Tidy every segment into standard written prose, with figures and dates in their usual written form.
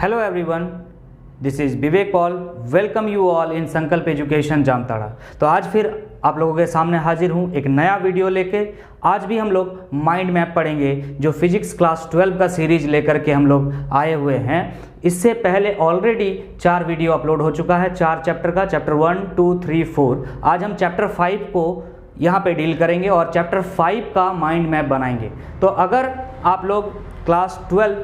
Hello everyone, this is Vivek Paul. Welcome you all in संकल्प education Jamtara. तो आज फिर आप लोगों के सामने हाजिर हूँ एक नया वीडियो लेके। आज भी हम लोग माइंड मैप पढ़ेंगे, जो फिजिक्स क्लास 12 का सीरीज लेकर के हम लोग आए हुए हैं। इससे पहले ऑलरेडी 4 वीडियो अपलोड हो चुका है, 4 चैप्टर का, चैप्टर 1, 2, 3, 4। आज हम चैप्टर 5 को यहाँ पे डील करेंगे और चैप्टर 5 का माइंड मैप बनाएंगे। तो अगर आप लोग क्लास 12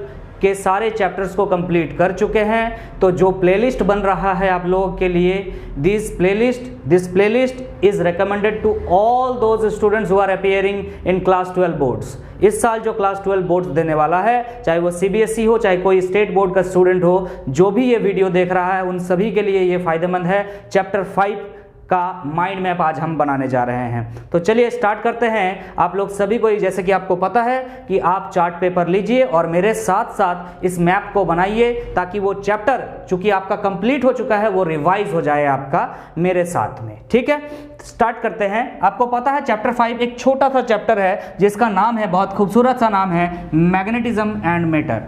के सारे चैप्टर्स को कंप्लीट कर चुके हैं तो जो प्लेलिस्ट बन रहा है आप लोगों के लिए, this playlist is recommended to all those students who are appearing in class 12 boards. इस साल जो क्लास 12 बोर्ड्स देने वाला है, चाहे वो सीबीएसई हो, चाहे कोई स्टेट बोर्ड का स्टूडेंट हो, जो भी ये वीडियो देख रहा है उन सभी के लिए ये फायदेमंद है। चैप्टर 5 का माइंड मैप आज हम बनाने जा रहे हैं। तो चलिए स्टार्ट करते हैं। आप लोग सभी को, जैसे कि आपको पता है कि आप चार्ट पेपर लीजिए और मेरे साथ साथ इस मैप को बनाइए, ताकि वो चैप्टर चूंकि आपका कंप्लीट हो चुका है वो रिवाइज हो जाए आपका मेरे साथ में। ठीक है, स्टार्ट करते हैं। आपको पता है चैप्टर 5 एक छोटा सा चैप्टर है जिसका नाम है, बहुत खूबसूरत सा नाम है, magnetism and matter.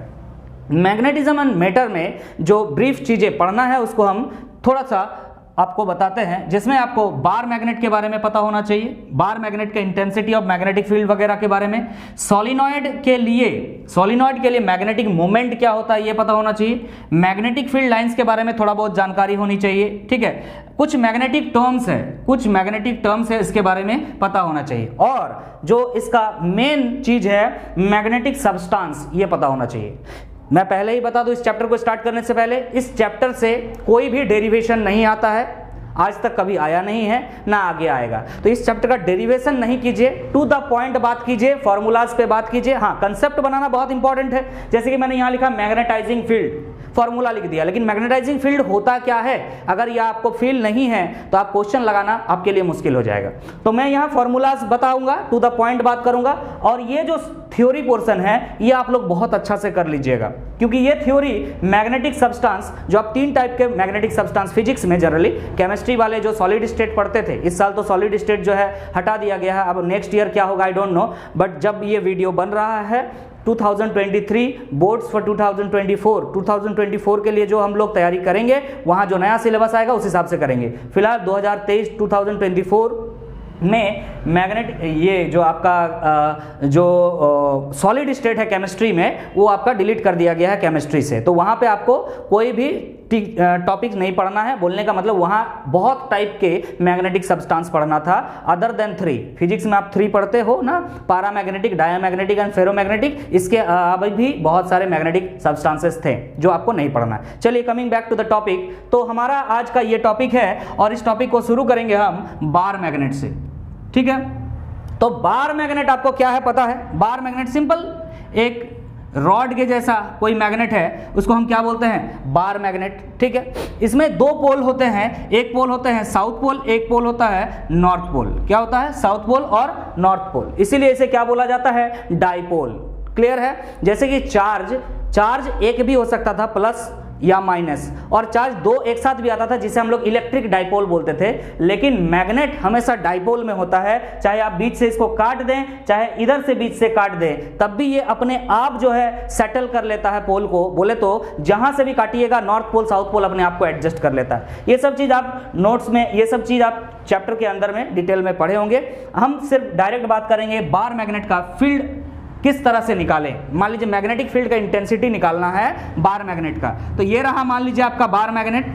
Magnetism and matter में जो ब्रीफ चीजें पढ़ना है उसको हम थोड़ा सा आपको बताते हैं, जिसमें आपको बार मैग्नेट के बारे में पता होना चाहिए, बार मैग्नेट के इंटेंसिटी ऑफ मैग्नेटिक फील्ड वगैरह के बारे में। सॉलिनॉइड के लिए मैग्नेटिक मोमेंट क्या होता है ये पता होना चाहिए। मैग्नेटिक फील्ड लाइंस के बारे में थोड़ा बहुत जानकारी होनी चाहिए। ठीक है, कुछ मैग्नेटिक टर्म्स है इसके बारे में पता होना चाहिए। और जो इसका मेन चीज है मैग्नेटिक सब्सटेंस, ये पता होना चाहिए। मैं पहले ही बता दूं, इस चैप्टर को स्टार्ट करने से पहले, इस चैप्टर से कोई भी डेरिवेशन नहीं आता है, आज तक कभी आया नहीं है, ना आगे आएगा। तो इस चैप्टर का डेरिवेशन नहीं कीजिए, टू द पॉइंट बात कीजिए, फॉर्मूलाज पे बात कीजिए। हाँ, कंसेप्ट बनाना बहुत इंपॉर्टेंट है। जैसे कि मैंने यहाँ लिखा मैग्नेटाइजिंग फील्ड, फॉर्मूला लिख दिया, लेकिन मैग्नेटाइजिंग फील्ड होता क्या है अगर यह आपको फील नहीं है तो आप क्वेश्चन लगाना आपके लिए मुश्किल हो जाएगा। तो मैं यहाँ फॉर्मूलाज बताऊंगा, टू द पॉइंट बात करूंगा, और ये जो थ्योरी पोर्शन है ये आप लोग बहुत अच्छा से कर लीजिएगा, क्योंकि ये थ्योरी मैग्नेटिक सब्सटेंस, जो आप 3 टाइप के मैग्नेटिक सब्सटेंस फिजिक्स में जनरली, केमिस्ट्री वाले जो सॉलिड स्टेट पढ़ते थे, इस साल तो सॉलिड स्टेट जो है हटा दिया गया है, अब नेक्स्ट ईयर क्या होगा आई डोंट नो, बट जब ये वीडियो बन रहा है 2023 बोर्ड्स फॉर 2024 के लिए जो हम लोग तैयारी करेंगे, वहां जो नया सिलेबस आएगा उस हिसाब से करेंगे। फिलहाल 2023-2024 में मैग्नेट, ये जो आपका जो सॉलिड स्टेट है केमिस्ट्री में, वो आपका डिलीट कर दिया गया है केमिस्ट्री से। तो वहाँ पे आपको कोई भी टॉपिक नहीं पढ़ना है। बोलने का मतलब वहाँ बहुत टाइप के मैग्नेटिक सब्सटेंस पढ़ना था अदर देन 3। फिजिक्स में आप 3 पढ़ते हो ना, पैरामैग्नेटिक, डायमैग्नेटिक एंड फेरोमैग्नेटिक। इसके अलावा भी बहुत सारे मैग्नेटिक सब्सटेंसेस थे जो आपको नहीं पढ़ना है। चलिए coming back to the topic, तो हमारा आज का ये टॉपिक है और इस टॉपिक को शुरू करेंगे हम बार मैग्नेट से। ठीक है, तो बार मैग्नेट आपको क्या है पता है? बार मैग्नेट सिंपल, एक रॉड के जैसा कोई मैग्नेट है, उसको हम क्या बोलते हैं? Bar magnet. ठीक है, इसमें 2 पोल होते हैं, एक पोल होते हैं साउथ पोल, एक पोल होता है नॉर्थ पोल। क्या होता है? साउथ पोल और नॉर्थ पोल। इसीलिए इसे क्या बोला जाता है? डाइपोल। क्लियर है? जैसे कि चार्ज एक भी हो सकता था, प्लस या माइनस, और चार्ज 2 एक साथ भी आता था, जिसे हम लोग इलेक्ट्रिक डाइपोल बोलते थे। लेकिन मैग्नेट हमेशा डाइपोल में होता है, चाहे आप बीच से इसको काट दें, चाहे इधर से बीच से काट दें, तब भी ये अपने आप जो है सेटल कर लेता है पोल को। बोले तो जहां से भी काटिएगा, नॉर्थ पोल साउथ पोल अपने आप को एडजस्ट कर लेता है। ये सब चीज आप नोट्स में, ये सब चीज आप चैप्टर के अंदर में डिटेल में पढ़े होंगे। हम सिर्फ डायरेक्ट बात करेंगे बार मैग्नेट का फील्ड किस तरह से निकालें। मान लीजिए मैग्नेटिक फील्ड का इंटेंसिटी निकालना है बार मैग्नेट का, तो ये रहा मान लीजिए आपका बार मैग्नेट।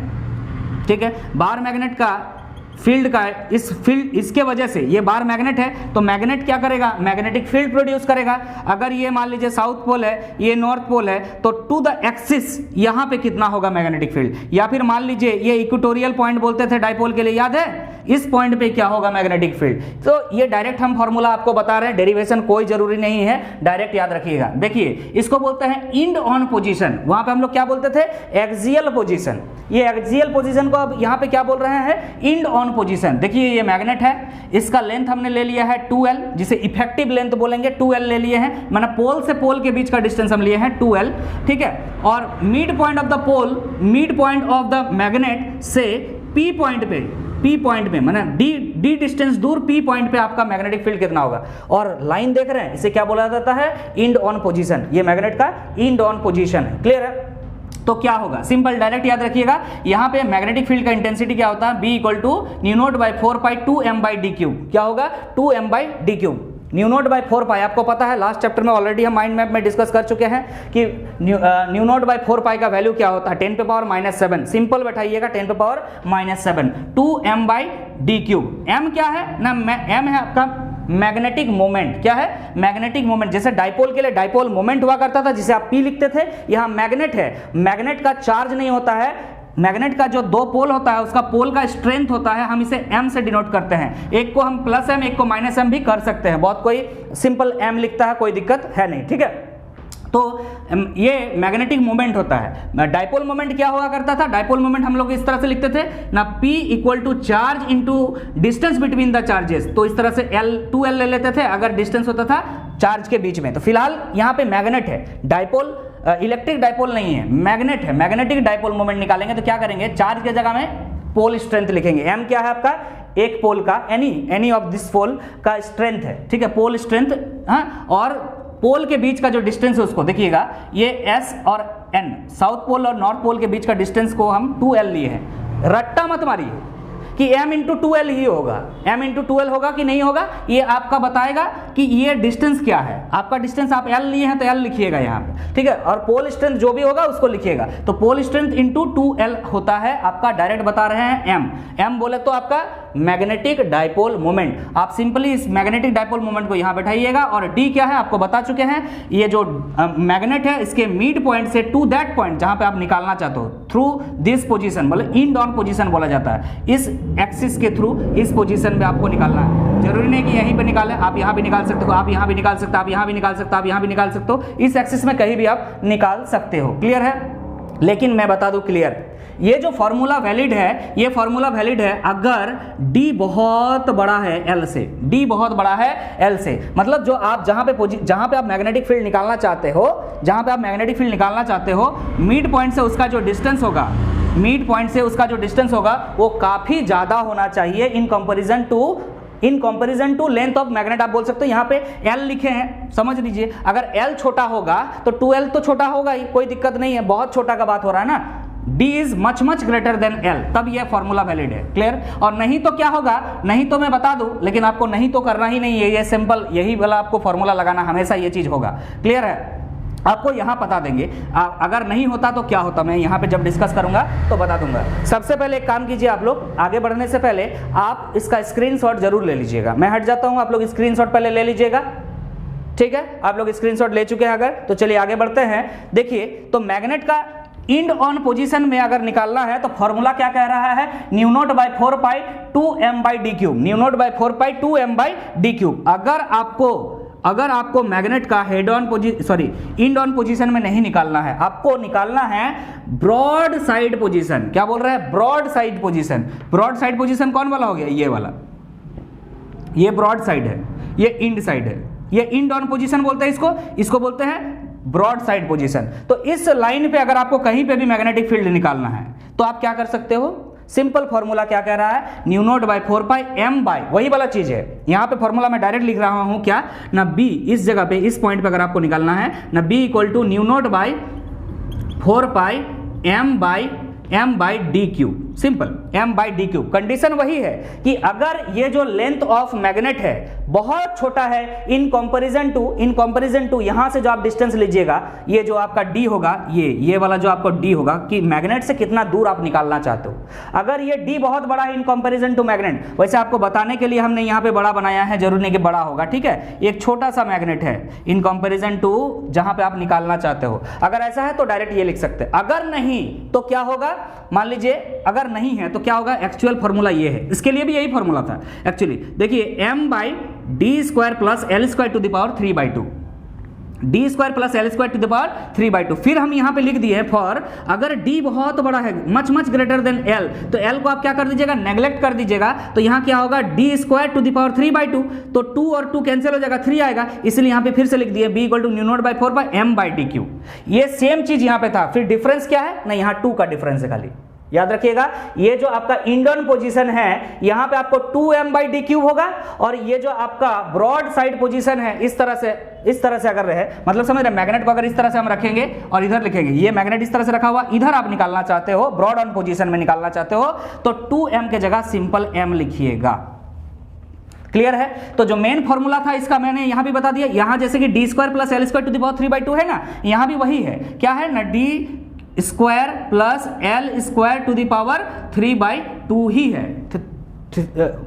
ठीक है, बार मैग्नेट का फील्ड का, इस फील्ड, इसके वजह से ये बार मैग्नेट है, तो मैग्नेट क्या करेगा? मैग्नेटिक फील्ड प्रोड्यूस करेगा। अगर ये मान लीजिए साउथ पोल है, ये नॉर्थ पोल है, तो टू द एक्सिस यहाँ पे कितना होगा मैग्नेटिक फील्ड? या फिर मान लीजिए ये इक्वेटोरियल पॉइंट बोलते थे डाइपोल के लिए, याद है? इस पॉइंट पे क्या होगा मैग्नेटिक फील्ड? तो ये डायरेक्ट हम फॉर्मूला आपको बता रहे हैं, डेरिवेशन कोई जरूरी नहीं है, डायरेक्ट याद रखिएगा। देखिए, इसको बोलते हैं इंड ऑन पोजीशन। वहां पे हम लोग क्या बोलते थे? Axial position. ये एक्सियल पोजीशन को अब यहाँ पे क्या बोल रहे हैं? End on position. देखिए ये मैग्नेट है, इसका लेंथ हमने ले लिया है 2L, जिसे इफेक्टिव लेंथ बोलेंगे, 2L ले लिए हैं, माना पोल से पोल के बीच का डिस्टेंस हम लिए हैं 2L। ठीक है, और mid point of the pole, mid point of the magnet से P पॉइंट पे माना डी डिस्टेंस दूर P पॉइंट पे आपका मैग्नेटिक फील्ड कितना होगा। और लाइन देख रहे हैं, इसे क्या बोला जाता है? End on position. ये मैग्नेट का इंड ऑन पोजीशन है। क्लियर है? तो क्या होगा, सिंपल डायरेक्ट याद रखिएगा, यहाँ पे मैग्नेटिक फील्ड का इंटेंसिटी क्या होता है, B equal to mu naught by 4 pi 2m by d cube, क्या होगा 2m by d cube. Mu naught by 4 pi आपको पता है, लास्ट चैप्टर में ऑलरेडी हम माइंड मैप में डिस्कस कर चुके हैं कि न्यू नॉट बाई 4 पाई का वैल्यू क्या होता है 10 पे पावर -7, सिंपल बैठाइएगा 10 पे power -7, 2m by d cube. m क्या है ना, m है आपका मैग्नेटिक मोमेंट, क्या है मैग्नेटिक मोमेंट। जैसे डाइपोल के लिए डाइपोल मोमेंट हुआ करता था जिसे आप P लिखते थे, यहाँ मैग्नेट है, मैग्नेट का चार्ज नहीं होता है, मैग्नेट का जो दो पोल होता है उसका पोल का स्ट्रेंथ होता है, हम इसे m से डिनोट करते हैं, एक को हम +m एक को -m भी कर सकते हैं, बहुत कोई सिंपल m लिखता है, कोई दिक्कत है नहीं, ठीक है। तो ये मैग्नेटिक मोमेंट होता है। डाइपोल मोमेंट क्या हुआ करता था, डाइपोल मोमेंट हम लोग इस तरह से लिखते थे ना, P equal to charge into distance between the charges, तो इस तरह से L2L ले लेते थे अगर डिस्टेंस होता था चार्ज के बीच में। तो फिलहाल यहाँ पे मैग्नेट है, डाइपोल इलेक्ट्रिक डाइपोल नहीं है, मैग्नेट है, मैग्नेटिक डाइपोल मोमेंट निकालेंगे तो क्या करेंगे, चार्ज के जगह में पोल स्ट्रेंथ लिखेंगे। m क्या है आपका, एक पोल का एनी ऑफ दिस पोल का स्ट्रेंथ है, ठीक है, पोल स्ट्रेंथ। हाँ, और पोल के बीच का जो डिस्टेंस है उसको देखिएगा, ये S और N, साउथ पोल और नॉर्थ पोल के बीच का डिस्टेंस को हम 2L लिए हैं। रट्टा मत मारिए कि m इंटू 2L ही होगा, m इंटू 2L होगा कि नहीं होगा, ये आपका बताएगा कि ये डिस्टेंस क्या है। आपका डिस्टेंस आप L लिए हैं तो L लिखिएगा यहाँ पे, ठीक है, और पोल स्ट्रेंथ जो भी होगा उसको लिखिएगा। तो पोल स्ट्रेंथ इंटू 2L होता है आपका, डायरेक्ट बता रहे हैं m बोले तो आपका मैग्नेटिक डाइपोल मोमेंट। आप सिंपली इस मैग्नेटिक डाइपोल मोमेंट को यहाँ बैठाइएगा, और d क्या है आपको बता चुके हैं, ये जो मैग्नेट है इसके मिड पॉइंट से टू दैट पॉइंट जहां पे आप निकालना चाहते हो, थ्रू दिस पोजीशन, मतलब इन डाउन पोजीशन बोला जाता है, इस एक्सिस के थ्रू इस पोजीशन में आपको निकालना है। जरूरी नहीं कि यहीं पे निकालें, आप यहाँ भी निकाल सकते हो, आप यहाँ भी निकाल सकते हो, आप यहाँ भी निकाल सकते हो, आप यहाँ भी निकाल सकते हो, इस एक्सिस में कहीं भी आप निकाल सकते हो। क्लियर है? लेकिन मैं बता दूं क्लियर, ये जो फॉर्मूला वैलिड है, ये फॉर्मूला वैलिड है अगर d बहुत बड़ा है L से, d बहुत बड़ा है L से, मतलब जो आप जहां पे आप मैग्नेटिक फील्ड निकालना चाहते हो, जहां पे आप मैग्नेटिक फील्ड निकालना चाहते हो, मिड पॉइंट से उसका जो डिस्टेंस होगा, मिड पॉइंट से उसका जो डिस्टेंस होगा वो काफी ज्यादा होना चाहिए in comparison to length of magnet. आप बोल सकते हो यहाँ पे L लिखे हैं, समझ लीजिए, अगर L छोटा होगा तो 2L तो छोटा होगा ही, कोई दिक्कत नहीं है, बहुत छोटा का बात हो रहा है ना, D is much greater than L, तब यह फॉर्मूला वैलिड है। क्लियर? और नहीं तो क्या होगा, नहीं तो मैं बता दूं, लेकिन आपको नहीं तो करना ही नहीं है, ये सिंपल यही वाला आपको फॉर्मूला लगाना, हमेशा ये चीज होगा। क्लियर है? आपको यहाँ बता देंगे, अगर नहीं होता तो क्या होता, मैं यहाँ पे जब डिस्कस करूंगा तो बता दूंगा। सबसे पहले एक काम कीजिए, आप लोग आगे बढ़ने से पहले आप इसका स्क्रीनशॉट जरूर ले लीजिएगा। मैं हट जाता हूँ, आप लोग स्क्रीनशॉट पहले ले लीजिएगा, ठीक है? आप लोग स्क्रीनशॉट ले चुके हैं अगर, तो चलिए आगे बढ़ते हैं। देखिए, तो मैग्नेट का इंड ऑन पोजीशन में अगर निकालना है तो फॉर्मूला क्या कह रहा है, new naught by 4 pi 2m by d cube, mu naught by 4 pi 2m by d cube. अगर आपको मैग्नेट का इंड ऑन पोजीशन में नहीं निकालना है, आपको निकालना है ब्रॉड साइड पोजीशन। क्या बोल रहा है? Broad side position. Broad side position कौन वाला हो गया? ये वाला, ये ब्रॉड साइड है, ये इंड साइड है, ये इंड ऑन पोजीशन बोलते हैं इसको बोलते हैं ब्रॉड साइड पोजीशन। तो इस लाइन पे अगर आपको कहीं पे भी मैग्नेटिक फील्ड निकालना है तो आप क्या कर सकते हो, सिंपल फॉर्मूला क्या कह रहा है, new naught by 4 pi m by, वही वाला चीज है। यहाँ पे फॉर्मूला मैं डायरेक्ट लिख रहा हूं क्या ना, b इस जगह पे, इस पॉइंट पे अगर आपको निकालना है ना, b equal to mu naught by 4 pi m by d cube, simple m by d cube. Condition वही है कि अगर ये जो लेंथ ऑफ मैग्नेट है बहुत छोटा है इन कंपैरिजन टू यहां से जो आप डिस्टेंस लीजिएगा, ये जो आपका d होगा, ये वाला जो आपका d होगा, कि मैग्नेट से कितना दूर आप निकालना चाहते हो। अगर ये d बहुत बड़ा है इन कंपैरिजन टू मैग्नेट, वैसे आपको बताने के लिए हमने यहाँ पे बड़ा बनाया है, जरूरी नहीं कि बड़ा होगा, ठीक है, एक छोटा सा मैग्नेट है इन कंपैरिजन टू जहां पे आप निकालना चाहते हो। अगर ऐसा है तो डायरेक्ट ये लिख सकते हैं, अगर नहीं तो क्या होगा, मान लीजिए अगर नहीं है तो क्या होगा, एक्चुअल फॉर्मूला ये है, इसके लिए भी यही फॉर्मूला था एक्चुअली। देखिए m by d square plus l square to the power 3/2, d square plus l square to the power 3/2। फिर हम यहाँ पे लिख दिए फॉर अगर d बहुत बड़ा है, मच ग्रेटर देन l, तो l को आप क्या कर दीजिएगा, नेग्लेक्ट कर दीजिएगा, तो यहाँ क्या होगा, d square to the power 3/2, तो 2 और 2 कैंसिल हो जाएगा, 3 आएगा, इसलिए यहाँ पे फिर से लिख दिए b equal to mu naught by 4 pi m by d cube. ये सेम चीज यहाँ पे था, फिर डिफरेंस क्या है ना, यहाँ 2 का डिफरेंस है खाली, याद रखिएगा, ये जो आपका इंडोन पोजीशन है यहां पे आपको 2m/d³ होगा, और ये जो आपका ब्रॉड साइड पोजीशन है इस तरह से अगर रहे, मतलब समझ रहे, मैग्नेट को अगर इस तरह से हम रखेंगे और इधर लिखेंगे, ये मैग्नेट इस तरह से रखा हुआ, इधर आप निकालना चाहते हो, ब्रॉड ऑन पोजीशन में निकालना चाहते हो, तो 2m के जगह सिंपल m लिखिएगा। क्लियर है? तो जो मेन फॉर्मूला था इसका मैंने यहां भी बता दिया, यहां जैसे कि d² + l² 3/2 है ना, यहां भी वही है, क्या है ना, d² + l² 3/2 ही है,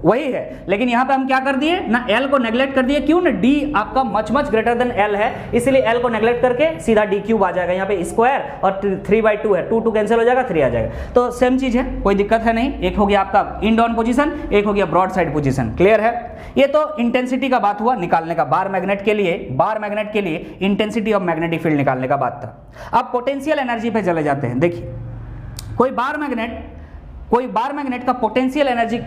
वही है। लेकिन यहां पे हम क्या कर दिए ना, l को नेग्लेक्ट कर दिए, क्यों ना, d आपका मच ग्रेटर देन l है, इसलिए l को नेग्लेक्ट करके सीधा d³ आ जाएगा, यहां पे स्क्वायर और 3/2 है, 2 कैंसिल हो जाएगा, 3 आ जाएगा। तो सेम चीज है, कोई दिक्कत है नहीं। एक हो गया आपका इंड ऑन पोजीशन, एक हो गया ब्रॉड साइड पोजीशन। क्लियर है? ये तो इंटेंसिटी का बात हुआ निकालने का, बार मैग्नेट के लिए इंटेंसिटी ऑफ मैग्नेटिक फील्ड निकालने का बात था। अब पोटेंशियल एनर्जी पे चले जाते हैं। देखिए, कोई बार मैग्नेट का पोटेंशियल एनर्जी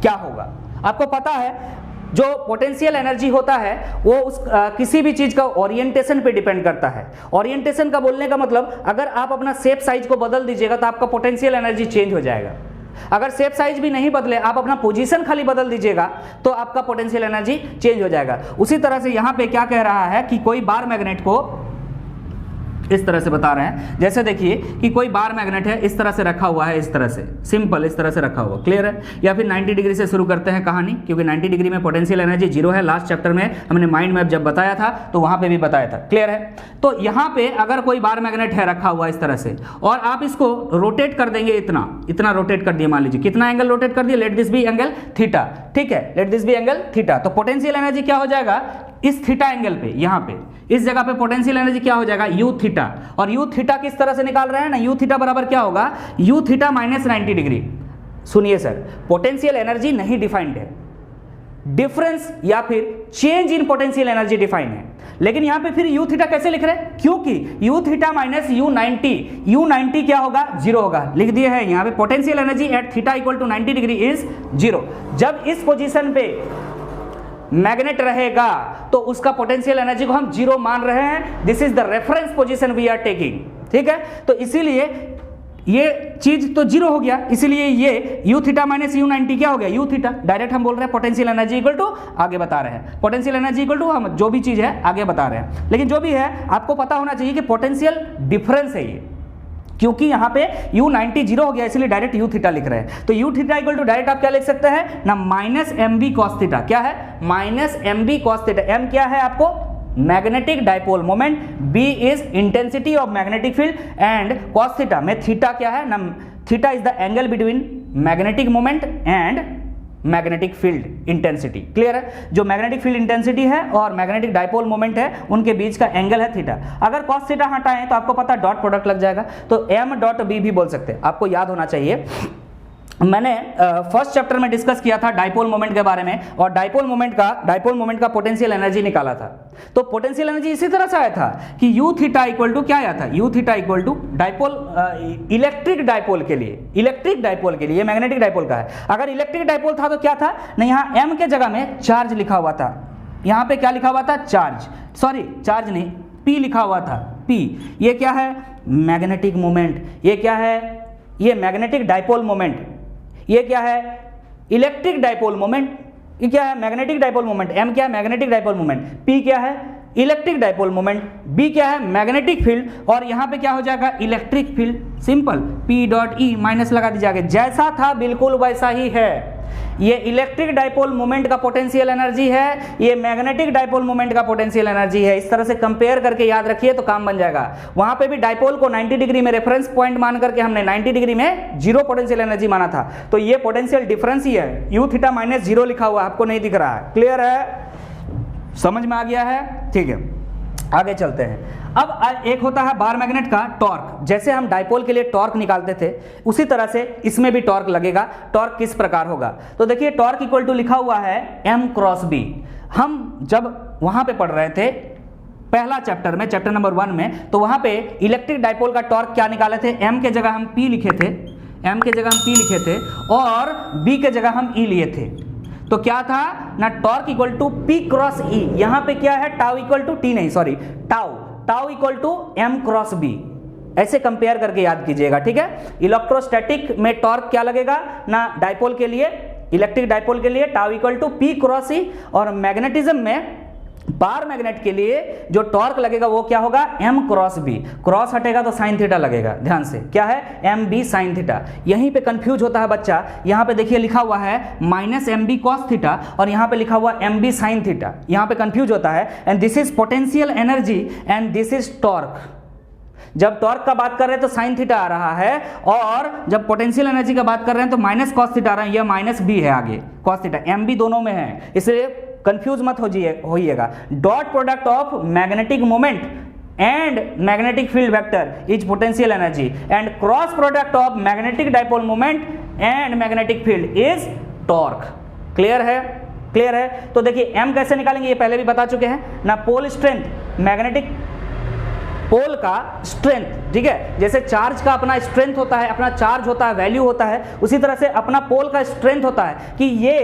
क्या होगा, आपको पता है, जो पोटेंशियल एनर्जी होता है वो किसी भी चीज का ओरिएंटेशन पे डिपेंड करता है। ओरिएंटेशन का बोलने का मतलब, अगर आप अपना शेप साइज को बदल दीजिएगा तो आपका पोटेंशियल एनर्जी चेंज हो जाएगा। अगर शेप साइज भी नहीं बदले, आप अपना पोजीशन खाली बदल दीजिएगा तो आपका पोटेंशियल एनर्जी चेंज हो जाएगा। उसी तरह से यहां पे क्या कह रहा है कि कोई बार मैग्नेट को इस तरह से बता रहे हैं, जैसे देखिए कि कोई बार मैग्नेट है, इस तरह से रखा हुआ है, इस तरह से सिंपल इस तरह से रखा हुआ। क्लियर है? या फिर 90 डिग्री से शुरू करते हैं कहानी, क्योंकि 90 डिग्री में पोटेंशियल एनर्जी 0 है। लास्ट चैप्टर में हमने माइंड मैप जब बताया था तो वहां पे भी बताया था। क्लियर है? तो यहां पे अगर कोई बार मैग्नेट है रखा हुआ इस तरह से, और आप इसको रोटेट कर देंगे, इतना रोटेट कर दिए, मान लीजिए कितना एंगल रोटेट कर दिए, let this be angle theta. ठीक है, let this be angle theta. तो पोटेंशियल एनर्जी क्या हो जाएगा, इस थीटा एंगल पे, यहां पे इस जगह पे पोटेंशियल एनर्जी क्या हो जाएगा, u थीटा। और u थीटा किस तरह से निकाल रहे हैं ना, u थीटा बराबर क्या होगा, u थीटा - 90 डिग्री। सुनिए सर, पोटेंशियल एनर्जी नहीं डिफाइंड है, डिफरेंस या फिर change in potential energy define है। लेकिन यहां पे फिर u थीटा कैसे लिख रहे हैं, क्योंकि u थीटा - u90 क्या होगा, 0 होगा। लिख दिए हैं यहां पे potential energy at theta = 90 degree is 0। जब इस पोजीशन पे मैग्नेट रहेगा तो उसका पोटेंशियल एनर्जी को हम 0 मान रहे हैं। This is the reference position we are taking. ठीक है, तो इसीलिए ये चीज तो 0 हो गया, इसलिए ये u थीटा - u90 क्या हो गया, u थीटा। डायरेक्ट हम बोल रहे हैं पोटेंशियल एनर्जी इक्वल टू, आगे बता रहे हैं पोटेंशियल एनर्जी इक्वल टू, हम जो भी चीज है आगे बता रहे हैं। लेकिन जो भी है आपको पता होना चाहिए कि पोटेंशियल डिफरेंस है ये, क्योंकि यहाँ पे u90 0 हो गया, इसलिए डायरेक्ट u थीटा लिख रहे हैं। तो u theta equal to direct आप क्या लिख सकते हैं ना, -mb cos थीटा। क्या है, -mb cos थीटा। m क्या है आपको, magnetic dipole moment, b is intensity of magnetic field, and cos theta में थीटा क्या है ना, theta is the angle between magnetic moment and magnetic field intensity. Clear है? जो मैग्नेटिक फील्ड इंटेंसिटी है और मैग्नेटिक डाइपोल मोमेंट है, उनके बीच का एंगल है थीटा। अगर cos थीटा हटाएं तो आपको पता डॉट प्रोडक्ट लग जाएगा, तो m.b भी बोल सकते हैं। आपको याद होना चाहिए, मैंने फर्स्ट चैप्टर में डिस्कस किया था डाइपोल मोमेंट के बारे में, और डाइपोल मोमेंट का पोटेंशियल एनर्जी निकाला था। तो पोटेंशियल एनर्जी इसी तरह से आया था कि u थीटा इक्वल टू क्या आया था, u theta equal to dipole, electric dipole के लिए, ये मैग्नेटिक डाइपोल का है। अगर इलेक्ट्रिक डाइपोल था तो क्या था ना, यहाँ m के जगह में चार्ज लिखा हुआ था, यहाँ पे क्या लिखा हुआ था, चार्ज नहीं, p लिखा हुआ था, p। ये क्या है, मैग्नेटिक मोमेंट। ये क्या है, ये मैग्नेटिक डाइपोल मोमेंट। ये क्या है, इलेक्ट्रिक डाइपोल मोमेंट। ये क्या है, मैग्नेटिक डाइपोल मोमेंट। m क्या है, मैग्नेटिक डाइपोल मोमेंट। p क्या है, इलेक्ट्रिक डाइपोल मोमेंट। b क्या है, मैग्नेटिक फील्ड। और यहाँ पे क्या हो जाएगा, electric field. Simple, p.e minus लगा दीजिएगा, जैसा था बिल्कुल वैसा ही है। ये इलेक्ट्रिक डाइपोल मोमेंट का पोटेंशियल एनर्जी है, ये मैग्नेटिक डाइपोल मोमेंट का पोटेंशियल एनर्जी है। इस तरह से कंपेयर करके याद रखिए तो काम बन जाएगा। वहां पे भी डाइपोल को 90 डिग्री में रेफरेंस पॉइंट मान करके हमने 90 डिग्री में 0 पोटेंशियल एनर्जी माना था। तो ये पोटेंशियल डिफरेंस ही है, u थीटा -0 लिखा हुआ आपको नहीं दिख रहा है। क्लियर है, समझ में आ गया है? ठीक है, आगे चलते हैं। अब एक होता है बार मैग्नेट का टॉर्क। जैसे हम डाइपोल के लिए टॉर्क निकालते थे, उसी तरह से इसमें भी टॉर्क लगेगा। टॉर्क किस प्रकार होगा, तो देखिए टॉर्क इक्वल टू लिखा हुआ है m क्रॉस b। हम जब वहां पे पढ़ रहे थे पहला चैप्टर में, चैप्टर नंबर 1 में, तो वहां पे इलेक्ट्रिक डाइपोल का टॉर्क क्या निकाले थे, m के जगह हम p लिखे थे, और b के जगह हम e लिए थे। तो क्या था ना, torque equal to p cross e। यहाँ पे क्या है, टाउ इक्वल टू t नहीं, sorry, tau equal to m cross b। ऐसे कंपेयर करके याद कीजिएगा, ठीक है। इलेक्ट्रोस्टैटिक में टॉर्क क्या लगेगा ना, डायपोल के लिए, इलेक्ट्रिक डायपोल के लिए tau equal to P cross E, और मैग्नेटिज्म में बार मैग्नेट के लिए जो टॉर्क लगेगा वो क्या होगा, m क्रॉस b, क्रॉस हटेगा तो साइन थीटा लगेगा, ध्यान से क्या है, एम बी साइन थीटा। यहीं पे कंफ्यूज होता है बच्चा, यहाँ पे देखिए लिखा हुआ है minus M B cos theta और यहाँ पे लिखा हुआ एम बी साइन थीटा, यहाँ पे कंफ्यूज होता है। And this is potential energy and this is torque. जब टॉर्क का बात कर रहे हैं तो साइन थीटा आ रहा है, और जब पोटेंशियल एनर्जी का बात कर रहे हैं तो माइनस कॉस थीटा आ रहा है, यह माइनस बी है आगे कॉस थीटा, एम बी दोनों में है, इसलिए कंफ्यूज मत होइएगा। Dot product of magnetic moment and magnetic field vector is potential energy and cross product of magnetic dipole moment and magnetic field is torque. Clear है, clear है। तो देखिए m कैसे निकालेंगे, ये पहले भी बता चुके हैं ना, पोल स्ट्रेंथ, मैग्नेटिक पोल का स्ट्रेंथ, ठीक है। जैसे चार्ज का अपना स्ट्रेंथ होता है, अपना चार्ज होता है, वैल्यू होता है, उसी तरह से अपना पोल का स्ट्रेंथ होता है कि ये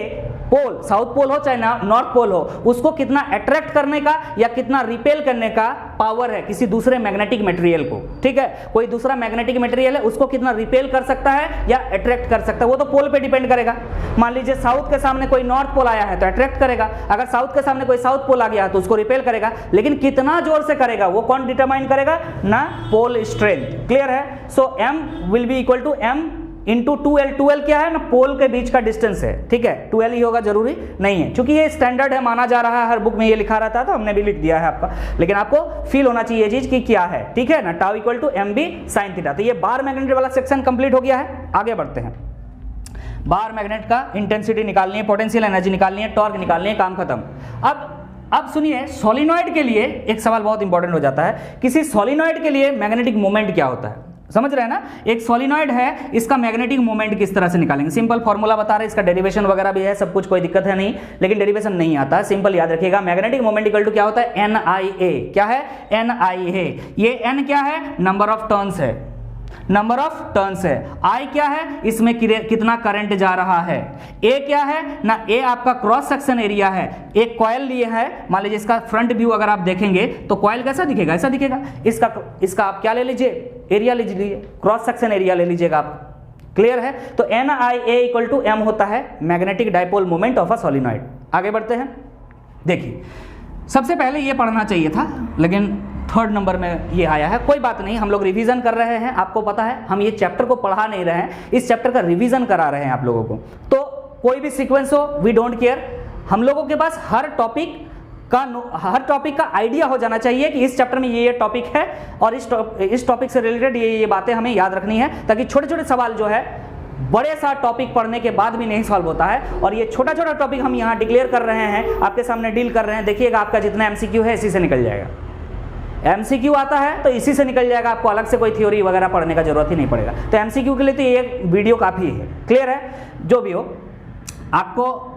पोल, साउथ पोल हो चाहे नॉर्थ पोल हो, उसको कितना अट्रैक्ट करने का या कितना रिपेल करने का पावर है किसी दूसरे मैग्नेटिक मटेरियल को, ठीक है। कोई दूसरा मैग्नेटिक मटेरियल है, उसको कितना रिपेल कर सकता है या अट्रैक्ट कर सकता है, वो तो पोल पे डिपेंड करेगा। मान लीजिए साउथ के सामने कोई नॉर्थ पोल आया है तो अट्रैक्ट करेगा, अगर साउथ के सामने कोई साउथ पोल आ गया तो उसको रिपेल करेगा, लेकिन कितना जोर से करेगा वो कौन डिटरमाइन करेगा ना, पोल स्ट्रेंथ। क्लियर है। So m will be equal to m into 2l। 2l क्या है ना, पोल के बीच का डिस्टेंस है, ठीक है। 2l ही होगा, जरूरी नहीं है, क्योंकि ये स्टैंडर्ड है, माना जा रहा है, हर बुक में ये लिखा रहता है तो हमने भी लिख दिया है आपका, लेकिन आपको फील होना चाहिए ये चीज कि क्या है, ठीक है ना। Tau equal to M B sine theta. तो ये बार मैग्नेट वाला सेक्शन कंप्लीट हो गया है। आगे बढ़ते हैं। बार मैग्नेट का इंटेंसिटी निकालनी है, पोटेंशियल एनर्जी निकालनी है, टॉर्क निकालनी है, काम खत्म। अब सुनिए, सोलिनॉइड के लिए एक सवाल बहुत इंपॉर्टेंट हो जाता है, किसी सोलिनॉइड के लिए मैग्नेटिक मोमेंट क्या होता है, समझ रहे हैं ना। एक सोलिनॉइड है, इसका मैग्नेटिक मोमेंट किस तरह से निकालेंगे, सिंपल फॉर्मूला बता रहे हैं, इसका डेरिवेशन वगैरह भी है, सब कुछ, कोई दिक्कत है नहीं, लेकिन डेरिवेशन नहीं आता है, सिंपल याद रखिएगा। मैग्नेटिक मोमेंट इक्वल टू क्या होता है, एन आई ए। क्या है, एन आई ए। ये एन क्या है, नंबर ऑफ टर्न्स है, नंबर ऑफ टर्न्स है। आई क्या है, इसमें कितना करंट जा रहा है। ए क्या है ना, ए आपका क्रॉस सेक्शन एरिया है। एक कॉइल लिए है, मान लीजिए इसका फ्रंट व्यू अगर आप देखेंगे तो कॉइल कैसा दिखेगा, ऐसा दिखेगा। इसका आप क्या ले लीजिए, एरिया ले लीजिए, क्रॉस सेक्शन एरिया ले लीजिएगा आप। क्लियर है। तो N I A equal to M होता है magnetic dipole moment of a solenoid. आगे बढ़ते हैं। देखिए, सबसे पहले ये पढ़ना चाहिए था, लेकिन थर्ड नंबर में ये आया है, कोई बात नहीं, हम लोग रिवीजन कर रहे हैं, आपको पता है हम ये चैप्टर को पढ़ा नहीं रहे हैं, इस चैप्टर का रिवीजन करा रहे हैं आप लोगों को। तो कोई भी सीक्वेंस हो, वी डोंट केयर, हम लोगों के पास हर टॉपिक का आइडिया हो जाना चाहिए कि इस चैप्टर में ये टॉपिक है और इस टॉपिक से रिलेटेड ये बातें हमें याद रखनी है, ताकि छोटे छोटे सवाल जो है बड़े सा टॉपिक पढ़ने के बाद भी नहीं सॉल्व होता है, और ये छोटा छोटा टॉपिक हम यहाँ डिक्लेयर कर रहे हैं, आपके सामने डील कर रहे हैं। देखिएगा, आपका जितना एमसीक्यू है इसी से निकल जाएगा। एमसीक्यू आता है तो इसी से निकल जाएगा, आपको अलग से कोई थ्योरी वगैरह पढ़ने का जरूरत ही नहीं पड़ेगा। तो एमसीक्यू के लिए तो ये वीडियो काफ़ी है। क्लियर है। जो भी हो, आपको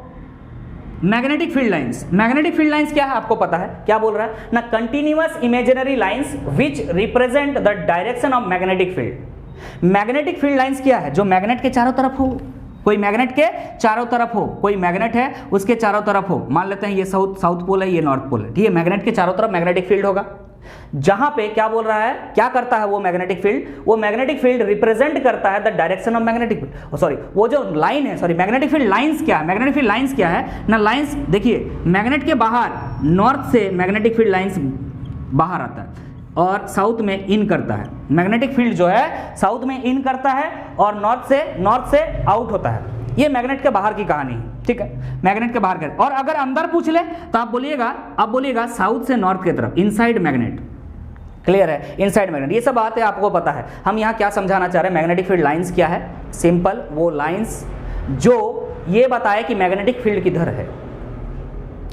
मैग्नेटिक फील्ड लाइंस क्या है आपको पता है, क्या बोल रहा है ना, continuous imaginary lines which represent the direction of magnetic field. Magnetic field lines क्या है, जो मैग्नेट के चारों तरफ हो, कोई मैग्नेट के चारों तरफ हो, कोई मैग्नेट है उसके चारों तरफ हो, मान लेते हैं ये साउथ पोल है, ये नॉर्थ पोल है, ठीक है। मैग्नेट के चारों तरफ मैग्नेटिक फील्ड होगा, जहां पे क्या बोल रहा है, क्या करता है वो मैग्नेटिक फील्ड रिप्रेजेंट करता है the direction of magnetic field. Sorry, वो जो लाइन है, सॉरी, मैग्नेटिक फील्ड लाइंस क्या है, मैग्नेटिक फील्ड लाइंस क्या है ना, लाइंस देखिए, मैग्नेट के बाहर नॉर्थ से मैग्नेटिक फील्ड लाइंस बाहर आता है और साउथ में इन करता है। मैग्नेटिक फील्ड जो है साउथ में इन करता है और नॉर्थ से आउट होता है। ये मैग्नेट के बाहर की कहानी है, ठीक है, मैग्नेट के बाहर का। और अगर अंदर पूछ ले तो आप बोलिएगा साउथ से नॉर्थ की तरफ, इनसाइड मैग्नेट। क्लियर है, इनसाइड मैग्नेट। ये सब बातें आपको पता है। हम यहाँ क्या समझाना चाह रहे हैं, मैग्नेटिक फील्ड लाइंस क्या है, सिंपल, वो लाइंस जो ये बताए कि मैग्नेटिक फील्ड किधर है,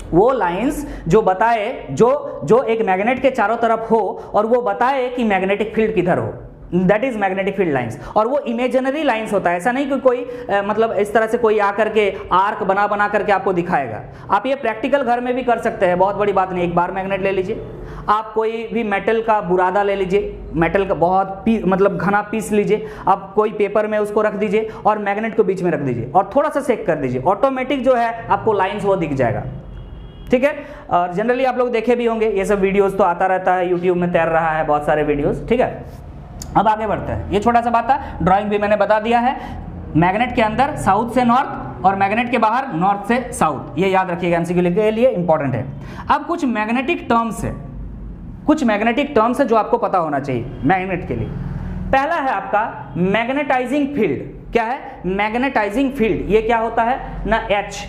वो लाइंस जो बताए, जो एक मैग्नेट के चारों तरफ हो और वो बताए कि मैग्नेटिक फील्ड किधर हो, that is magnetic field lines. और वो इमेजिनरी लाइंस होता है, ऐसा नहीं कि कोई मतलब इस तरह से कोई आकर के आर्क बना करके आपको दिखाएगा। आप ये प्रैक्टिकल घर में भी कर सकते हैं, बहुत बड़ी बात नहीं। एक बार मैग्नेट ले लीजिए, आप कोई भी मेटल का बुरादा ले लीजिए, मेटल का बहुत मतलब घना पीस लीजिए, आप कोई पेपर में उसको रख दीजिए और मैग्नेट को बीच में रख दीजिए और थोड़ा सा सेक कर दीजिए, ऑटोमेटिक जो है आपको लाइंस वो दिख जाएगा, ठीक है। और जनरली आप लोग देखे भी होंगे, ये सब वीडियोस तो आता रहता है, यूट्यूब में तैर रहा है बहुत सारे वीडियोस, ठीक है। अब आगे बढ़ते हैं, ये छोटा सा बात था, ड्राइंग भी मैंने बता दिया है। मैग्नेट के अंदर साउथ से नॉर्थ और मैग्नेट के बाहर नॉर्थ से साउथ, ये याद रखिएगा, एमसीक्यू के लिए इंपॉर्टेंट है। अब कुछ मैग्नेटिक टर्म्स है, कुछ मैग्नेटिक टर्म्स है जो आपको पता होना चाहिए मैग्नेट के लिए। पहला है आपका मैग्नेटाइजिंग फील्ड। क्या है? Magnetising field. ये क्या होता है ना, H,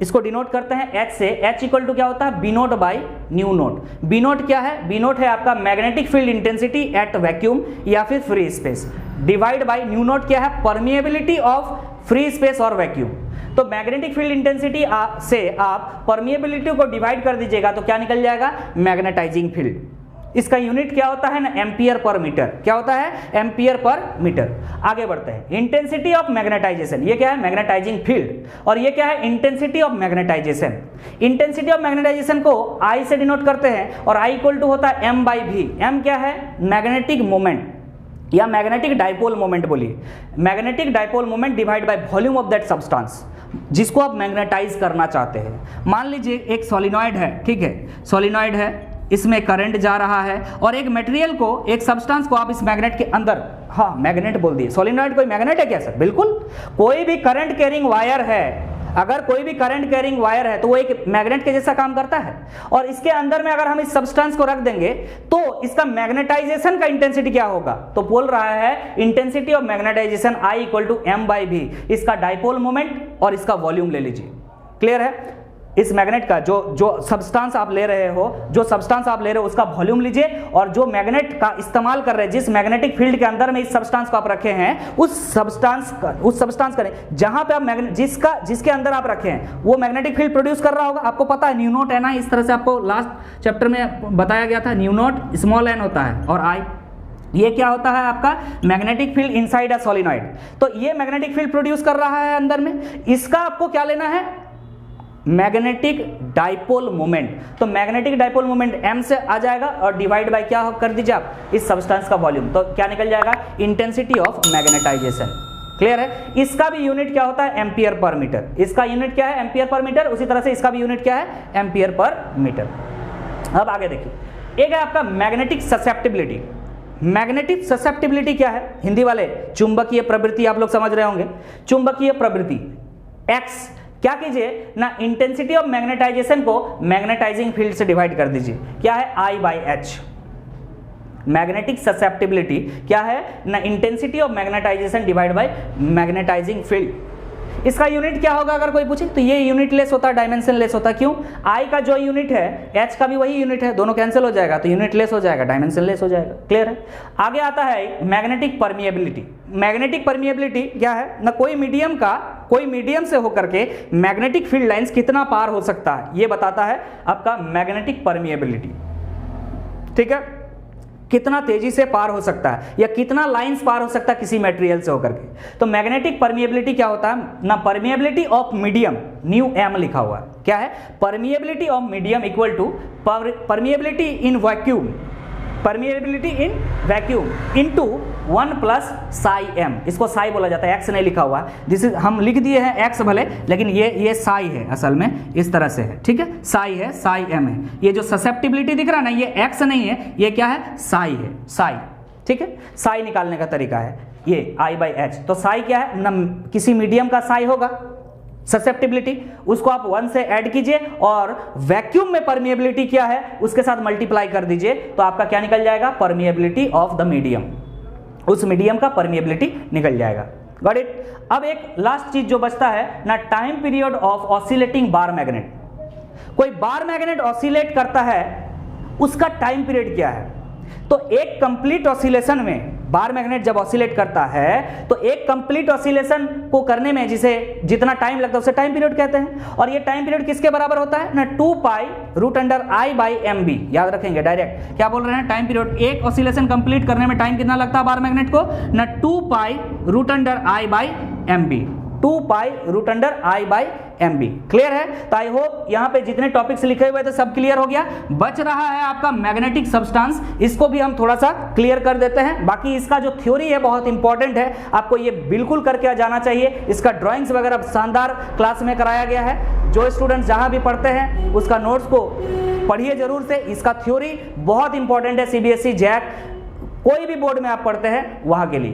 इसको डिनोट करते हैं H से। H इक्वल टू क्या होता है, B naught by mu naught. B naught क्या है? बी नोट है आपका magnetic field intensity at vacuum या फिर free space, divide by mu naught क्या है, परमिएबिलिटी ऑफ फ्री स्पेस और वैक्यूम। तो मैग्नेटिक फील्ड इंटेंसिटी से आप परमिएबिलिटी को डिवाइड कर दीजिएगा तो क्या निकल जाएगा, मैग्नेटाइजिंग फील्ड। इसका यूनिट क्या होता है ना, एम्पियर पर मीटर। क्या होता है? Ampere per metre. आगे बढ़ते हैं, इंटेंसिटी ऑफ मैग्नेटाइजेशन। ये क्या है? Magnetising field. और ये क्या है? Intensity of magnetisation. Intensity of magnetisation को I से डिनोट करते हैं और I इक्वल टू होता है M बाई V। M क्या है? मैग्नेटिक मोमेंट या मैग्नेटिक डाइपोल मोमेंट बोलिए, magnetic dipole moment divide by volume of that substance जिसको आप मैग्नेटाइज करना चाहते हैं। मान लीजिए एक सोलिनॉइड है, ठीक है, सोलिनॉइड है, इसमें करंट जा रहा है और एक मटेरियल को, एक सब्सटेंस को आप इस मैग्नेट के अंदर, हाँ मैग्नेट बोल दिए, सोलिनॉइड कोई मैग्नेट है क्या सर? बिल्कुल। कोई भी करंट कैरिंग वायर है, अगर कोई भी करंट कैरिंग वायर है तो वो एक मैग्नेट के जैसा काम करता है। और इसके अंदर में अगर हम इस सब्सटेंस को रख देंगे तो इसका मैग्नेटाइजेशन का इंटेंसिटी क्या होगा, तो बोल रहा है intensity of magnetisation I equal to M by V। इसका डाइपोल मोमेंट और इसका वॉल्यूम ले लीजिए। क्लियर है? इस मैग्नेट का जो सब्सटेंस आप ले रहे हो, जो सब्सटेंस आप ले रहे हो उसका वॉल्यूम लीजिए, और जो मैग्नेट का इस्तेमाल कर रहे हैं, जिस मैग्नेटिक फील्ड के अंदर में इस सब्सटेंस को आप रखे हैं, उस सब्सटेंस का जहां पे आप मैग्नेट जिसके अंदर आप रखे हैं वो मैग्नेटिक फील्ड प्रोड्यूस कर रहा होगा। आपको पता है न्यू नोट है ना, इस तरह से आपको लास्ट चैप्टर में बताया गया था, न्यू नोट स्मॉल n होता है और I, ये क्या होता है आपका magnetic field inside a solenoid. तो ये मैग्नेटिक फील्ड प्रोड्यूस कर रहा है अंदर में, इसका आपको क्या लेना है, मैग्नेटिक डाइपोल मोमेंट। तो मैग्नेटिक डाइपोल मोमेंट M से आ जाएगा और डिवाइड बाय क्या कर दीजिए आप, इस सब्सटेंस का वॉल्यूम, तो क्या निकल जाएगा, इंटेंसिटी ऑफ मैग्नेटाइजेशन। क्लियर है? इसका भी यूनिट क्या होता है, एम्पियर पर मीटर। इसका यूनिट क्या है, एम्पियर पर मीटर। उसी तरह से इसका भी यूनिट क्या है, एम्पियर पर मीटर। अब आगे देखिए, एक है आपका मैग्नेटिक ससेप्टिबिलिटी। मैग्नेटिक ससेप्टिबिलिटी क्या है, हिंदी वाले चुंबकीय प्रवृत्ति आप लोग समझ रहे होंगे। चुंबकीय प्रवृत्ति X, क्या कीजिए ना, इंटेंसिटी ऑफ मैग्नेटाइजेशन को मैग्नेटाइजिंग फील्ड से डिवाइड कर दीजिए। क्या है, I by H। Magnetic susceptibility क्या है ना, intensity of magnetisation divide by magnetising field. इसका यूनिट क्या होगा अगर कोई पूछे, तो ये यूनिट लेस होता है, डायमेंशन लेस होता है। क्यों? I का जो यूनिट है H का भी वही यूनिट है, दोनों कैंसिल हो जाएगा तो यूनिट लेस हो जाएगा, डायमेंशन लेस हो जाएगा। क्लियर है? आगे आता है मैग्नेटिक परमिएबिलिटी। मैग्नेटिक परमिएबिलिटी क्या है ना, कोई मीडियम से होकर के मैग्नेटिक फील्ड लाइंस कितना पार हो सकता है, ये बताता है आपका मैग्नेटिक परमिएबिलिटी। ठीक है, कितना तेजी से पार हो सकता है या कितना लाइंस पार हो सकता है किसी मटेरियल से होकर के। तो मैग्नेटिक परमिएबिलिटी क्या होता है ना, permeability of medium, mu M लिखा हुआ है। क्या है, permeability of medium equal to permeability in vacuum, permeability in vacuum into 1 plus psi M। इसको साई बोला जाता है, X नहीं लिखा हुआ, जिसे हम लिख दिए हैं X भले, लेकिन ये साई है, असल में इस तरह से है। ठीक है, साई है, साई M है। ये जो ससेप्टिबिलिटी दिख रहा है ना, ये X नहीं है, ये क्या है, साई है, साई। ठीक है, साई निकालने का तरीका है ये I बाई H। तो साई क्या है ना, किसी मीडियम का साई होगा ससेप्टिबिलिटी, उसको आप 1 से ऐड कीजिए और वैक्यूम में परमिएबिलिटी क्या है उसके साथ मल्टीप्लाई कर दीजिए, तो आपका क्या निकल जाएगा, परमिएबिलिटी ऑफ द मीडियम। उस मीडियम का परमिएबिलिटी निकल जाएगा। Got it? अब एक लास्ट चीज जो बचता है ना, time period of oscillating bar magnet. कोई बार मैग्नेट ऑसिलेट करता है, उसका टाइम पीरियड क्या है। तो एक कंप्लीट ऑसिलेशन में बार मैग्नेट जब ऑसिलेट करता है तो एक कंप्लीट ऑसिलेशन को करने में जिसे जितना टाइम लगता है उसे टाइम पीरियड कहते हैं। और ये टाइम पीरियड किसके बराबर होता है ना, 2 pi root under I by MB। याद रखेंगे, डायरेक्ट क्या बोल रहे हैं, टाइम पीरियड, एक ऑसिलेशन कंप्लीट करने में टाइम कितना लगता है बार मैग्नेट को ना, 2 pi root under I by MB, 2 pi root under I by MB। Clear है? तो आई होप यहाँ पे जितने टॉपिक्स लिखे हुए थे सब क्लियर हो गया। बच रहा है आपका मैग्नेटिक सब्सटेंस, इसको भी हम थोड़ा सा क्लियर कर देते हैं। बाकी इसका जो थ्योरी है बहुत इंपॉर्टेंट है, आपको ये बिल्कुल करके जाना चाहिए। इसका ड्राइंग्स वगैरह शानदार क्लास में कराया गया है। जो स्टूडेंट्स जहाँ भी पढ़ते हैं उसका नोट्स को पढ़िए जरूर से। इसका थ्योरी बहुत इंपॉर्टेंट है, CBSE जैक कोई भी बोर्ड में आप पढ़ते हैं वहां के लिए।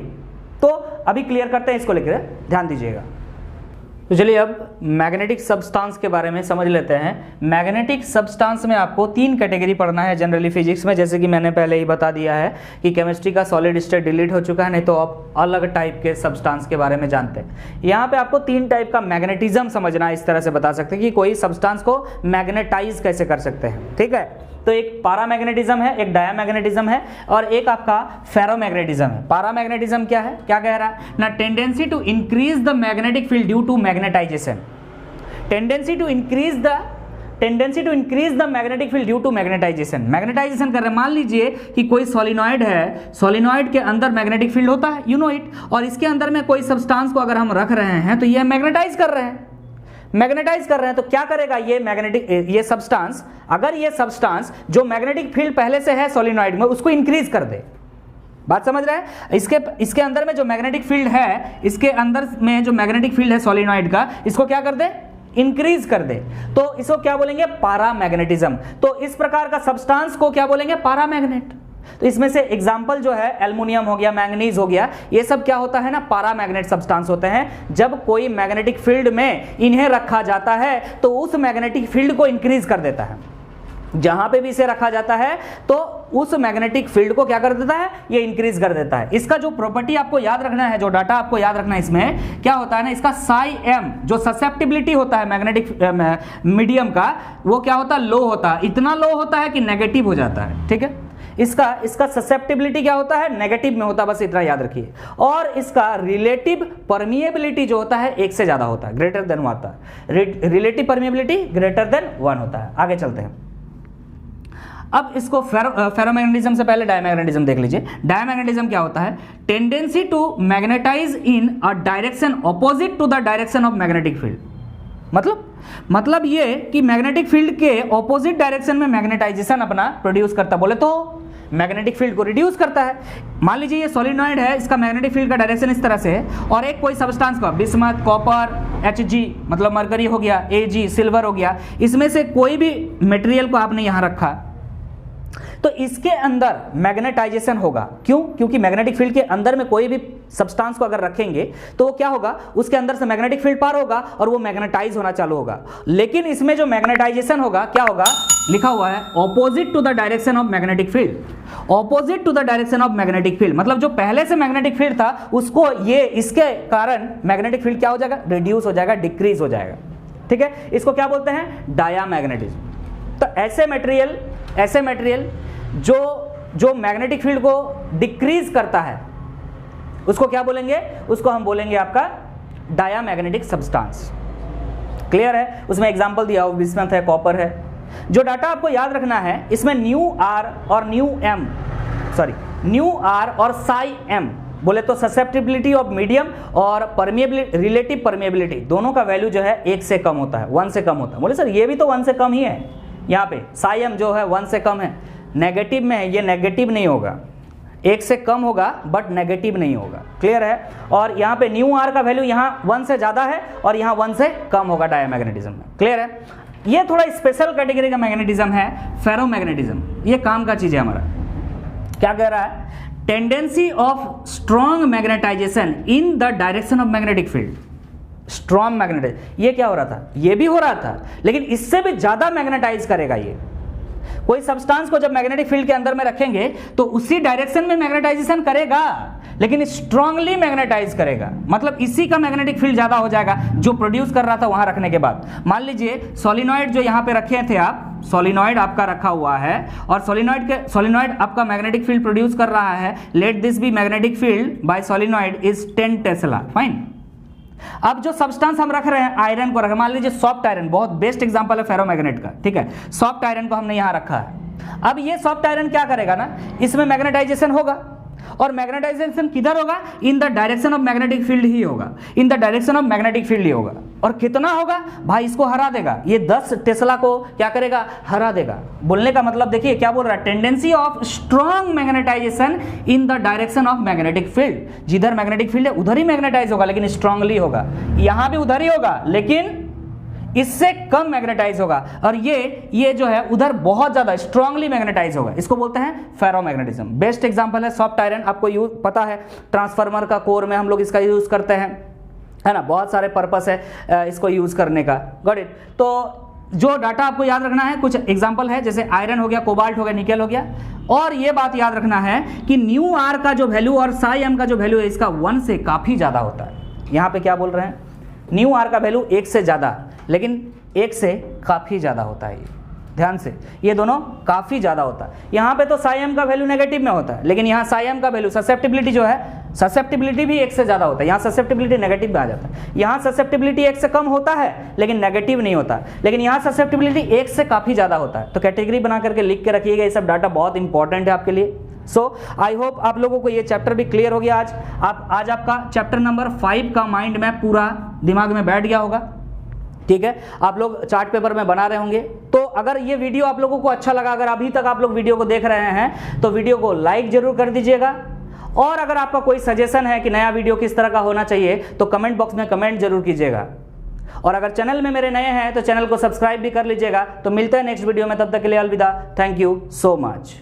तो अभी क्लियर करते हैं, इसको लेकर ध्यान दीजिएगा। तो चलिए अब मैग्नेटिक सब्सटेंस के बारे में समझ लेते हैं। मैग्नेटिक सब्सटेंस में आपको 3 कैटेगरी पढ़ना है जनरली फिजिक्स में, जैसे कि मैंने पहले ही बता दिया है कि केमिस्ट्री का सॉलिड स्टेट डिलीट हो चुका है, नहीं तो आप अलग टाइप के सब्सटेंस के बारे में जानते हैं। यहाँ पे आपको 3 टाइप का मैग्नेटिज्म समझना है, इस तरह से बता सकते हैं कि कोई सब्सटेंस को मैग्नेटाइज कैसे कर सकते हैं, ठीक है। तो एक पैरामैग्नेटिज्म है, एक डायामैग्नेटिज्म है और एक आपका फेरोमैग्नेटिज्म है। पैरामैग्नेटिज्म क्या है, क्या कह रहा है ना, tendency to increase the magnetic field due to magnetisation. Tendency to increase the magnetic field due to magnetisation. Magnetisation कर रहे हैं, मान लीजिए कि कोई सोलिनॉइड है, सोलिनॉइड के अंदर मैग्नेटिक फील्ड होता है, यू नो इट, और इसके अंदर में कोई सब्सटेंस को अगर हम रख रहे हैं तो ये मैग्नेटाइज कर रहे हैं, तो क्या करेगा ये सब्सटेंस, अगर ये सब्सटेंस जो मैग्नेटिक फील्ड पहले से है सोलिनॉइड में उसको इंक्रीज कर दे, बात समझ रहे हैं। इसके अंदर में जो मैग्नेटिक फील्ड है, इसके अंदर में जो मैग्नेटिक फील्ड है सोलिनॉइड का, इसको क्या कर दे, इंक्रीज कर दे, तो इसको क्या बोलेंगे, पैरामैग्नेटिज्म। तो इस प्रकार का सब्सटेंस को क्या बोलेंगे, पैरामैग्नेट। तो इसमें से एग्जांपल जो है एल्युमिनियम हो गया, मैंगनीज हो गया, ये सब क्या होता है ना, पैरामैग्नेट सब्सटेंस होते हैं। जब कोई मैग्नेटिक फील्ड में इन्हें रखा जाता है तो उस मैग्नेटिक फील्ड को इंक्रीज कर देता है। जहां पे भी इसे रखा जाता है तो उस मैग्नेटिक फील्ड को क्या कर देता है, ये इंक्रीज कर देता है। इसका जो प्रॉपर्टी आपको याद रखना है, जो डाटा आपको याद रखना है, इसमें क्या होता है ना, इसका साई एम जो ससेप्टिबिलिटी होता है मैग्नेटिक मीडियम का, वो क्या होता है, लो होता है, इतना लो होता है कि नेगेटिव हो जाता है, ठीक है। इसका ससेप्टिबिलिटी क्या होता है, नेगेटिव में होता है, बस इतना याद रखिए। और इसका रिलेटिव परमिएबिलिटी जो होता है 1 से ज्यादा होता है, ग्रेटर देन 1 होता है। रिलेटिव परमिएबिलिटी ग्रेटर देन 1 होता है। आगे चलते हैं। अब इसको फेरोमैग्नेटिज्म से पहले डायमैग्नेटिज्म देख लीजिए। डायमैग्नेटिज्म क्या होता है, tendency to magnetise in a direction opposite to the direction of magnetic field. मतलब ये कि मैग्नेटिक फील्ड के ऑपोजिट डायरेक्शन में मैग्नेटाइजेशन अपना प्रोड्यूस करता, बोले तो मैग्नेटिक फील्ड को रिड्यूस करता है। मान लीजिए ये सोलिनॉइड है, इसका मैग्नेटिक फील्ड का डायरेक्शन इस तरह से है, और एक कोई सब्सटेंस का बिस्मथ, कॉपर, Hg मतलब मरकरी हो गया, Ag सिल्वर हो गया, इसमें से कोई भी मटेरियल को आपने यहां रखा तो इसके अंदर मैग्नेटाइजेशन होगा। क्यों? क्योंकि मैग्नेटिक फील्ड के अंदर में कोई भी सब्सटेंस को अगर रखेंगे तो वो क्या होगा, उसके अंदर से मैग्नेटिक फील्ड पार होगा और वो मैग्नेटाइज होना चालू होगा। लेकिन इसमें जो मैग्नेटाइजेशन होगा क्या होगा, लिखा हुआ है opposite to the direction of magnetic field. Opposite to the direction of magnetic field मतलब जो पहले से मैग्नेटिक फील्ड था उसको ये इसके कारण मैग्नेटिक फील्ड क्या हो जाएगा, रिड्यूस हो जाएगा, डिक्रीज हो जाएगा। ठीक है, इसको क्या बोलते हैं, डायामैग्नेटिज्म। तो ऐसे मटेरियल जो मैग्नेटिक फील्ड को डिक्रीज करता है उसको क्या बोलेंगे, उसको हम बोलेंगे आपका डायामैग्नेटिक सब्सटेंस। क्लियर है? उसमें एग्जांपल दिया हुआ बिस्मथ है, कॉपर है। जो डाटा आपको याद रखना है इसमें न्यू आर और साई एम बोले तो ससेप्टिबिलिटी ऑफ मीडियम और परमिएबिलिटी, रिलेटिव परमिएबिलिटी दोनों का वैल्यू जो है 1 से कम होता है, 1 से कम होता है। बोले सर ये भी तो 1 से कम ही है, यहाँ पे साई एम जो है 1 से कम है, नेगेटिव में है, ये नेगेटिव नहीं होगा, 1 से कम होगा बट नेगेटिव नहीं होगा। क्लियर है? और यहाँ पे न्यू आर का वैल्यू यहाँ 1 से ज़्यादा है और यहाँ 1 से कम होगा डायामैग्नेटिज्म में। क्लियर है? ये थोड़ा स्पेशल कैटेगरी का मैग्नेटिज्म है, फेरोमैग्नेटिज्म। ये काम का चीज़ है हमारा। क्या कह रहा है, tendency of strong magnetisation in the direction of magnetic field. Strong magnetise, ये क्या हो रहा था, ये भी हो रहा था लेकिन इससे भी ज़्यादा मैग्नेटाइज करेगा। ये कोई सब्सटेंस को जब मैग्नेटिक फील्ड के अंदर में रखेंगे तो उसी डायरेक्शन में मैग्नेटाइजेशन करेगा लेकिन स्ट्रांगली मैग्नेटाइज करेगा, मतलब इसी का मैग्नेटिक फील्ड ज्यादा हो जाएगा जो प्रोड्यूस कर रहा था वहां रखने के बाद। मान लीजिए सोलिनॉइड जो यहां पे रखे थे आप, सोलिनॉइड आपका रखा हुआ है और सोलिनॉइड आपका मैग्नेटिक फील्ड प्रोड्यूस कर रहा है। Let this be magnetic field by solenoid is 10 tesla. Fine. अब जो सब्सटेंस हम रख रहे हैं, आयरन को रखें, मान लीजिए सॉफ्ट आयरन, बहुत बेस्ट एग्जांपल है फेरोमैग्नेट का। ठीक है, सॉफ्ट आयरन को हमने यहां रखा है। अब ये सॉफ्ट आयरन क्या करेगा ना, इसमें मैग्नेटाइजेशन होगा और मैग्नेटाइजेशन किधर होगा, in the direction of magnetic field ही होगा, in the direction of magnetic field ही होगा। और कितना होगा भाई, इसको हरा देगा, ये 10 टेस्ला को क्या करेगा, हरा देगा। बोलने का मतलब देखिए क्या बोल रहा है, tendency of strong magnetisation in the direction of magnetic field. जिधर मैग्नेटिक फील्ड है उधर ही मैग्नेटाइज होगा लेकिन स्ट्रांगली होगा, यहां भी उधर ही होगा लेकिन इससे कम मैग्नेटाइज होगा, और ये जो है उधर बहुत ज्यादा स्ट्रांगली मैग्नेटाइज होगा। इसको बोलते हैं फेरोमैग्नेटिज्म। बेस्ट एग्जांपल है सॉफ्ट आयरन, आपको यूज पता है, ट्रांसफार्मर का कोर में हम लोग इसका यूज करते हैं, है ना, बहुत सारे पर्पस है इसको यूज करने का। Got it. तो जो डाटा आपको याद रखना है, कुछ एग्जांपल है, जैसे आयरन हो गया, कोबाल्ट हो गया, निकेल हो गया। और ये बात याद रखना है कि न्यू आर का जो वैल्यू और साई एम का जो वैल्यू है इसका 1 से काफी ज्यादा होता है। यहाँ पे क्या बोल रहे हैं, न्यू आर का वैल्यू 1 से ज्यादा, लेकिन 1 से काफी ज्यादा होता है। ये ध्यान से, ये दोनों काफी ज्यादा होता है। यहाँ पे तो साई एम का वैल्यू नेगेटिव में होता है, लेकिन यहाँ साई एम का वैल्यू ससेप्टिबिलिटी जो है, ससेप्टिबिलिटी भी 1 से ज्यादा होता है, यहाँ ससेप्टिबिलिटी नेगेटिव में आ जाता है। यहाँ ससेप्टिबिलिटी 1 से कम होता है लेकिन नेगेटिव नहीं होता, लेकिन यहाँ ससेप्टिबिलिटी 1 से काफी ज्यादा होता है। तो कैटेगरी बना करके लिख के रखिएगा, ये सब डाटा बहुत इंपॉर्टेंट है आपके लिए। सो आई होप आप लोगों को ये चैप्टर भी क्लियर हो गया। आज आपका चैप्टर नंबर 5 का माइंड मैप पूरा दिमाग में बैठ गया होगा। ठीक है, आप लोग चार्ट पेपर में बना रहे होंगे। तो अगर ये वीडियो आप लोगों को अच्छा लगा, अगर अभी तक आप लोग वीडियो को देख रहे हैं तो वीडियो को लाइक जरूर कर दीजिएगा। और अगर आपका कोई सजेशन है कि नया वीडियो किस तरह का होना चाहिए तो कमेंट बॉक्स में कमेंट जरूर कीजिएगा। और अगर चैनल में मेरे नए हैं तो चैनल को सब्सक्राइब भी कर लीजिएगा। तो मिलते हैं नेक्स्ट वीडियो में, तब तक के लिए अलविदा। Thank you so much.